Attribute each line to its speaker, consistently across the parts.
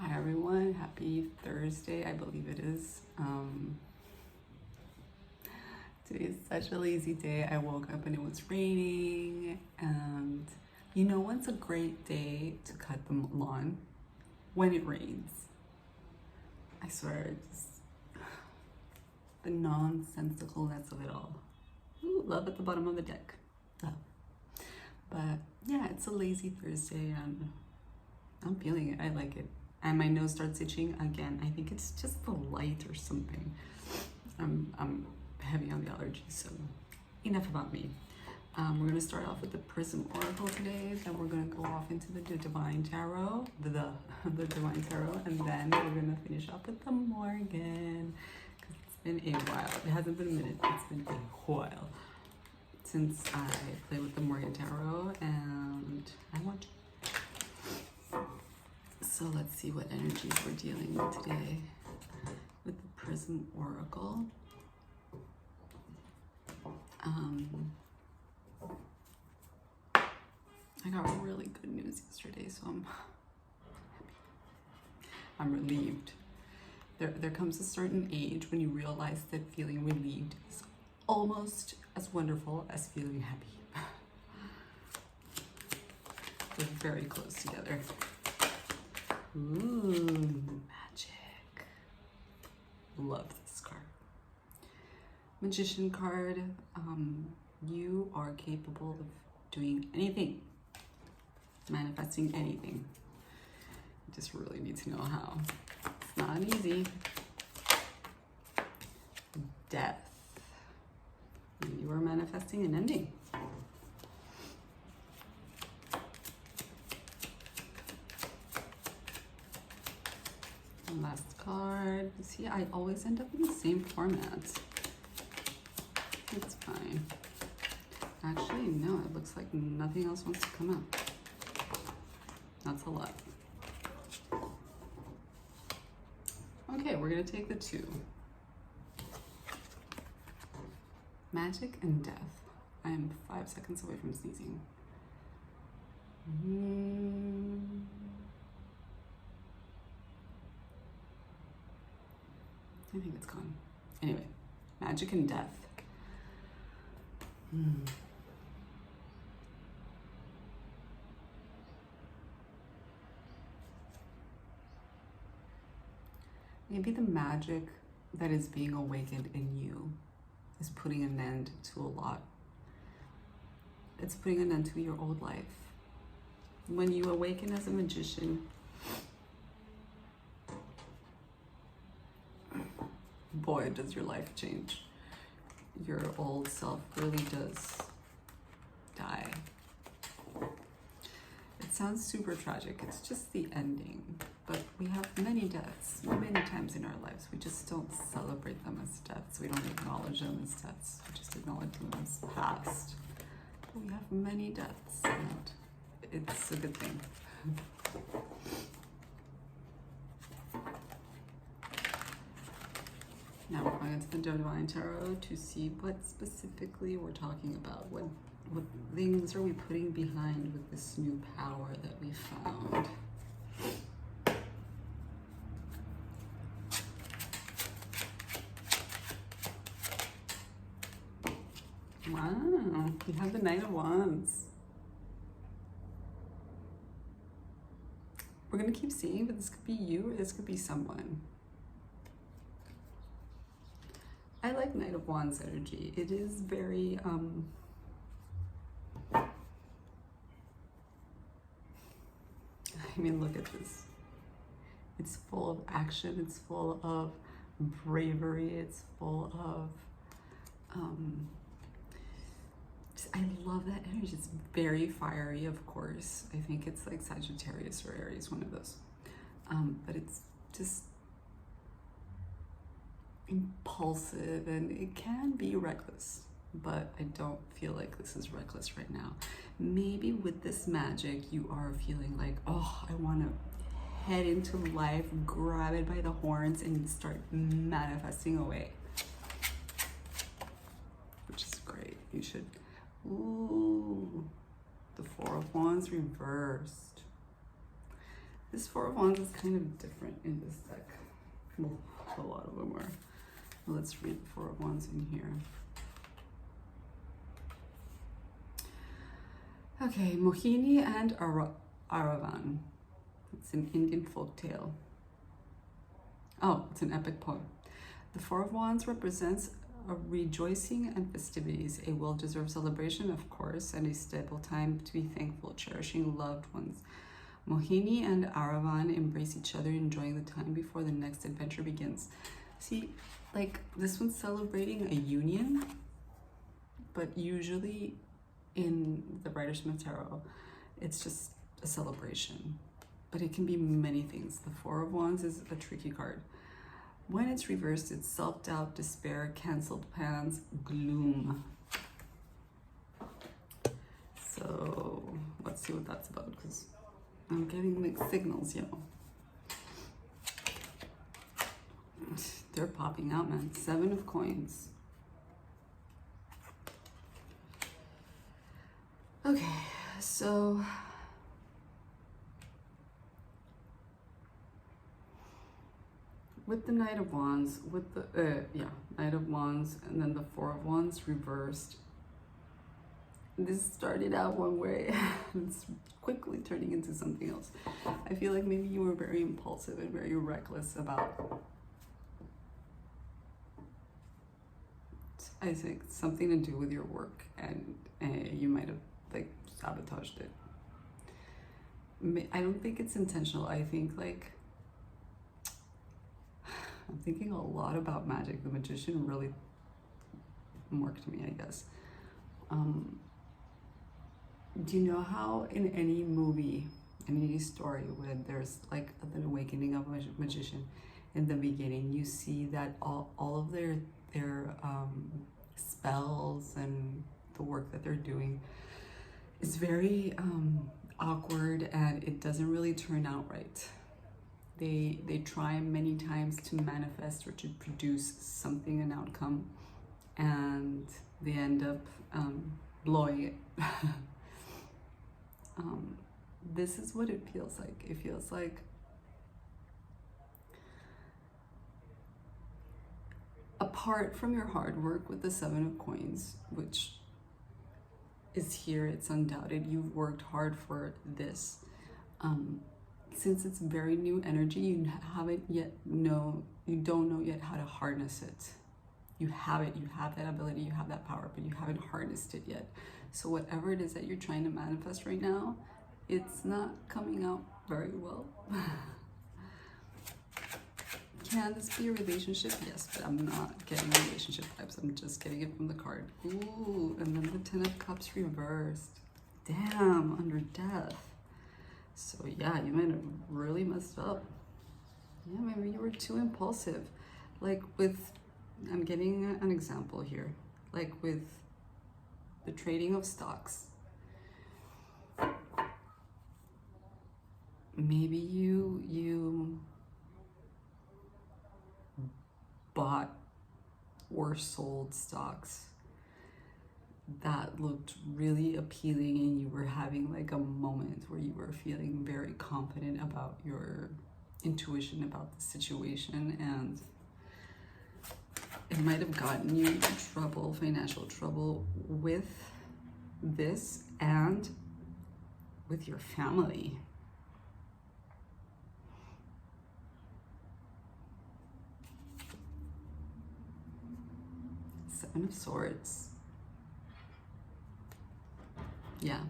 Speaker 1: Hi everyone, happy Thursday, I believe it is. Today is such a lazy day. I woke up and it was raining, and you know when's a great day to cut the lawn? When it rains. I swear, just the nonsensicalness of it all. Ooh, love at the bottom of the deck. Love. But yeah, it's a lazy Thursday and I'm feeling it. I like it. And my nose starts itching again. I think it's just the light or something. I'm heavy on the allergies, so enough about me. We're gonna start off with the Prism Oracle today. Then we're gonna go off into the Divine Tarot, the Divine Tarot, and then we're gonna finish up with the Morgan. Cause it's been a while. It hasn't been a minute. It's been a while since I played with the Morgan Tarot, and I want to. So let's see what energies we're dealing with today with the Prism Oracle. I got really good news yesterday, so I'm happy. I'm relieved. There comes a certain age when you realize that feeling relieved is almost as wonderful as feeling happy. They're very close together. Ooh, magic. Love this card. Magician card. You are capable of doing anything, manifesting anything. You just really need to know how. It's not easy. Death. You are manifesting an ending. Last card. See, I always end up in the same format. It's fine. Actually, no, it looks like nothing else wants to come up. That's a lot. Okay, we're gonna take the 2. Magic and death. I am 5 seconds away from sneezing. I think it's gone. Anyway, magic and death. Maybe the magic that is being awakened in you is putting an end to a lot. It's putting an end to your old life. When you awaken as a magician, boy, does your life change. Your old self really does die. It sounds super tragic. It's just the ending. But we have many deaths, many times in our lives. We just don't celebrate them as deaths. We don't acknowledge them as deaths. We just acknowledge them as past. But we have many deaths, and it's a good thing. Now we're going into the Divine Tarot to see what specifically we're talking about. What things are we putting behind with this new power that we found? Wow, you have the Knight of Wands. We're going to keep seeing, but this could be you or this could be someone. I like Knight of Wands energy. It is very, I mean, look at this. It's full of action. It's full of bravery. It's full of, I love that energy. It's very fiery, of course. I think it's like Sagittarius or Aries, one of those. But it's just impulsive, and it can be reckless, but I don't feel like this is reckless right now. Maybe with this magic you are feeling like, oh, I want to head into life, grab it by the horns and start manifesting away, which is great. You should. Ooh, the Four of Wands reversed. This Four of Wands is kind of different in this deck. Well, a lot of them are. Let's read the Four of Wands in here. Okay, Mohini and Aravan. It's an Indian folk tale. Oh, it's an epic poem. The Four of Wands represents a rejoicing and festivities, a well-deserved celebration, of course, and a stable time to be thankful, cherishing loved ones. Mohini and Aravan embrace each other, enjoying the time before the next adventure begins. See, like this one's celebrating a union, but usually in the Rider-Smith Tarot, it's just a celebration. But it can be many things. The Four of Wands is a tricky card. When it's reversed, it's self-doubt, despair, canceled plans, gloom. So let's see what that's about, because I'm getting mixed signals, yo. They're popping out, man. 7 of Coins. Okay, so with the Knight of Wands, with the Knight of Wands, and then the Four of Wands reversed. This started out one way, it's quickly turning into something else. I feel like maybe you were very impulsive and very reckless about, I think, something to do with your work, and you might have like sabotaged it. I don't think it's intentional. I think like I'm thinking a lot about magic. The Magician really worked me, I guess. Do you know how in any movie, in any story, when there's like an awakening of a magician, in the beginning you see that all of their spells and the work that they're doing is very awkward, and it doesn't really turn out right. They try many times to manifest or to produce something, an outcome, and they end up blowing it. This is what it feels like. It feels like apart from your hard work with the 7 of Coins, which is here, it's undoubted, you've worked hard for this. Since it's very new energy, you don't know yet how to harness it. You have it, you have that ability, you have that power, but you haven't harnessed it yet. So whatever it is that you're trying to manifest right now, it's not coming out very well. Can this be a relationship? Yes, but I'm not getting relationship vibes. I'm just getting it from the card. Ooh, and then the 10 of Cups reversed. Damn, under death. So yeah, you might have really messed up. Yeah, maybe you were too impulsive. Like with, I'm getting an example here. Like with the trading of stocks. Maybe you bought or sold stocks that looked really appealing, and you were having like a moment where you were feeling very confident about your intuition about the situation, and it might have gotten you into trouble, financial trouble, with this and with your family. Seven of Swords. Yeah,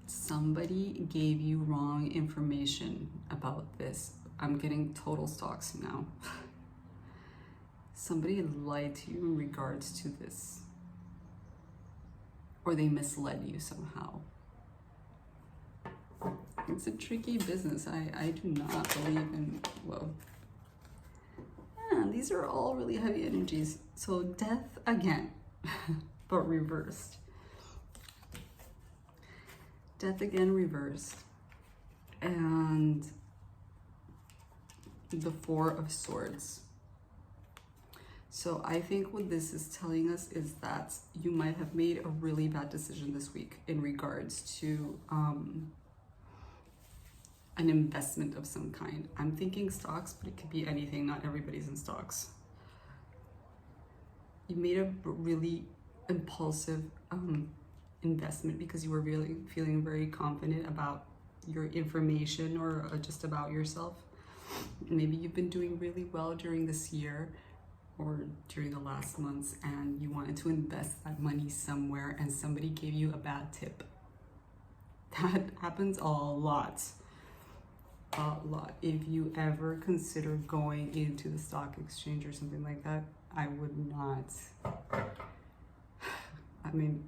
Speaker 1: somebody gave you wrong information about this. I'm getting total stocks now. Somebody lied to you in regards to this, or they misled you somehow. It's a tricky business. I do not believe in, well, yeah, these are all really heavy energies. So death again, but reversed. Death again reversed. And the Four of Swords. So I think what this is telling us is that you might have made a really bad decision this week in regards to an investment of some kind. I'm thinking stocks, but it could be anything. Not everybody's in stocks. You made a really impulsive investment because you were really feeling very confident about your information or just about yourself. Maybe you've been doing really well during this year or during the last months, and you wanted to invest that money somewhere and somebody gave you a bad tip. That happens a lot. If you ever consider going into the stock exchange or something like that, I would not. I mean,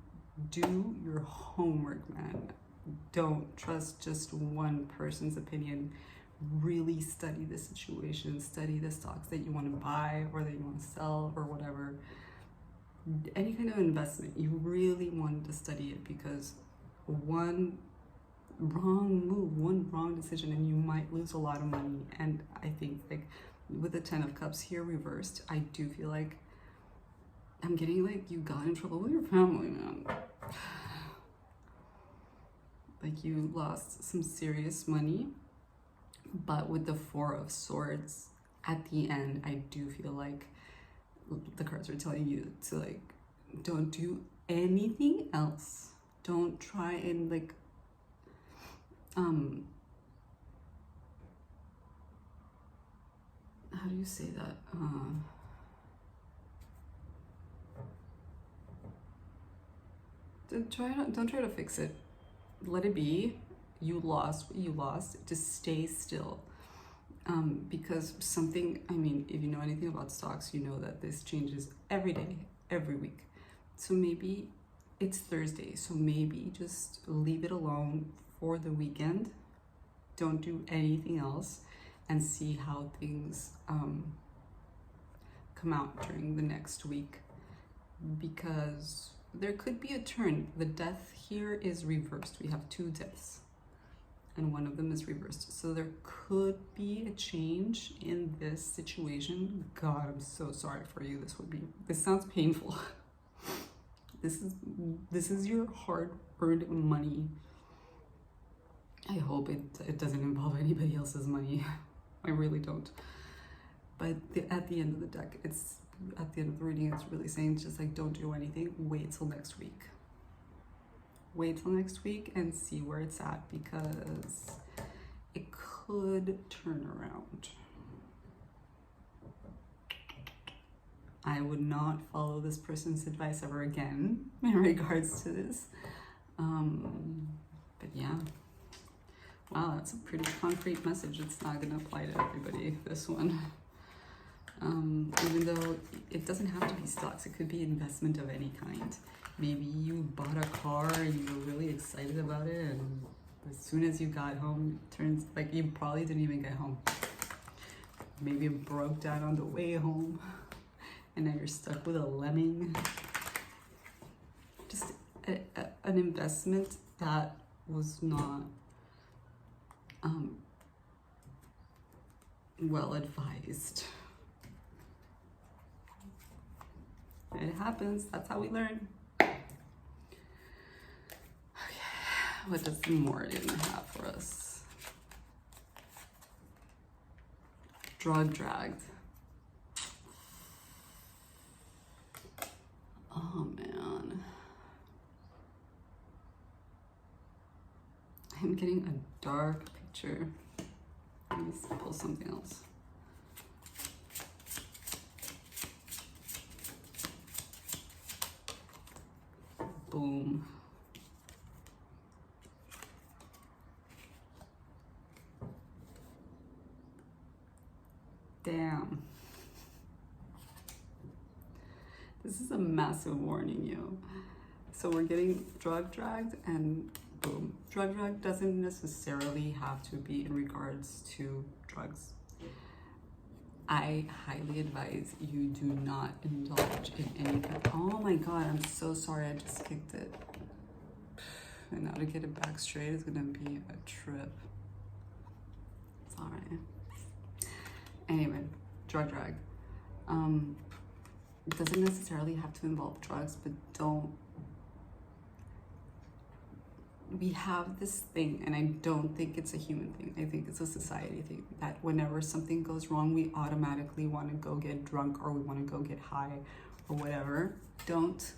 Speaker 1: do your homework, man. Don't trust just one person's opinion. Really study the situation, study the stocks that you want to buy or that you want to sell or whatever. Any kind of investment, you really wanted to study it, because one wrong move, one wrong decision, and you might lose a lot of money. And I think, like, with the 10 of Cups here reversed, I do feel like I'm getting like you got in trouble with your family, man. Like you lost some serious money. But with the 4 of Swords at the end, I do feel like the cards are telling you to, like, don't do anything else. Don't try and, like, how do you say that? Don't try to fix it. Let it be. You lost what you lost. Just stay still. Because something, I mean, if you know anything about stocks, you know that this changes every day, every week. So maybe it's Thursday. So maybe just leave it alone for the weekend. Don't do anything else and see how things come out during the next week. Because there could be a turn. The death here is reversed. We have 2 deaths. And one of them is reversed. So there could be a change in this situation. God, I'm so sorry for you. This sounds painful. This is your hard-earned money. I hope it doesn't involve anybody else's money. I really don't. But at the end of the deck, at the end of the reading, it's really saying just like, don't do anything. Wait till next week. Wait till next week and see where it's at, because it could turn around. I would not follow this person's advice ever again in regards to this. But yeah. Wow, that's a pretty concrete message. It's not going to apply to everybody, this one. Even though it doesn't have to be stocks, it could be investment of any kind. Maybe you bought a car and you were really excited about it, and as soon as you got home, it turns like you probably didn't even get home. Maybe it broke down on the way home, and now you're stuck with a lemming. Just an investment that was not well advised. It happens. That's how we learn. What does the Morgan have for us? Drug dragged. Oh man. I'm getting a dark picture. Let me pull something else. Boom. Damn. This is a massive warning, yo. So we're getting drug dragged and boom. Drug drag doesn't necessarily have to be in regards to drugs. I highly advise you do not indulge in any kind. Oh my God, I'm so sorry. I just kicked it. And now to get it back straight is gonna be a trip. It's all right. Anyway, drug drag. It doesn't necessarily have to involve drugs, but don't we have this thing, and I don't think it's a human thing, I think it's a society thing, that whenever something goes wrong, we automatically want to go get drunk, or we want to go get high, or whatever. Don't.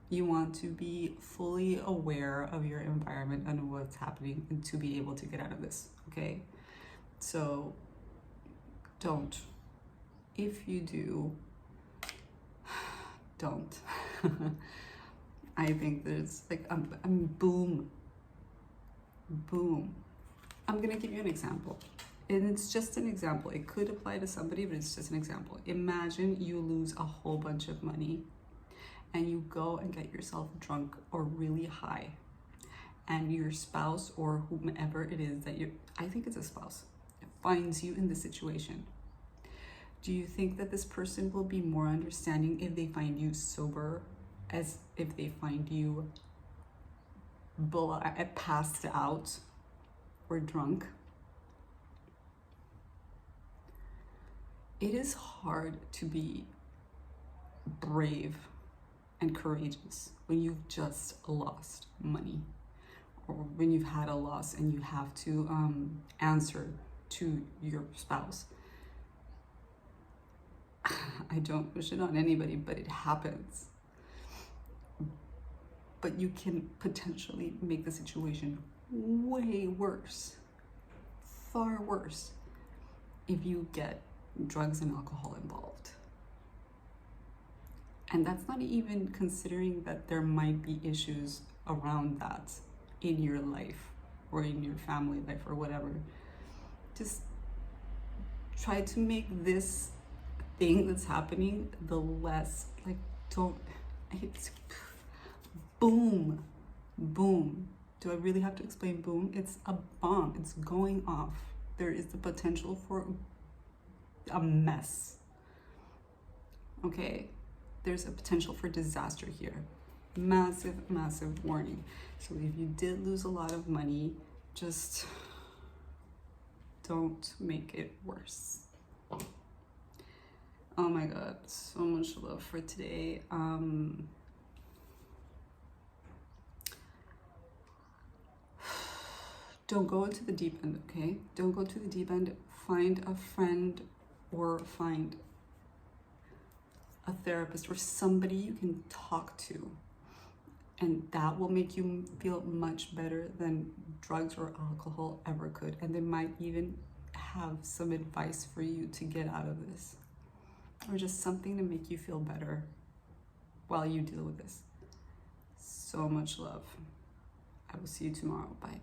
Speaker 1: You want to be fully aware of your environment and what's happening, and to be able to get out of this, okay? So don't. If you do, don't. I think there's like, boom. I'm gonna give you an example. And it's just an example. It could apply to somebody, but it's just an example. Imagine you lose a whole bunch of money and you go and get yourself drunk or really high, and your spouse or whomever it is that I think it's a spouse, finds you in this situation. Do you think that this person will be more understanding if they find you sober as if they find you passed out or drunk? It is hard to be brave and courageous when you've just lost money, or when you've had a loss and you have to answer to your spouse. I don't wish it on anybody, but it happens. But you can potentially make the situation way worse, far worse, if you get drugs and alcohol involved. And that's not even considering that there might be issues around that in your life or in your family life or whatever. Just try to make this thing that's happening the less, like, it's boom. Do I really have to explain boom? It's a bomb. It's going off. There is the potential for a mess. Okay? There's a potential for disaster here. Massive warning. So if you did lose a lot of money, just don't make it worse. Oh my God, so much love for today. Don't go into the deep end, okay? Don't go to the deep end. Find a friend or find a therapist or somebody you can talk to, and that will make you feel much better than drugs or alcohol ever could. And they might even have some advice for you to get out of this, or just something to make you feel better while you deal with this. So much love. I will see you tomorrow. Bye.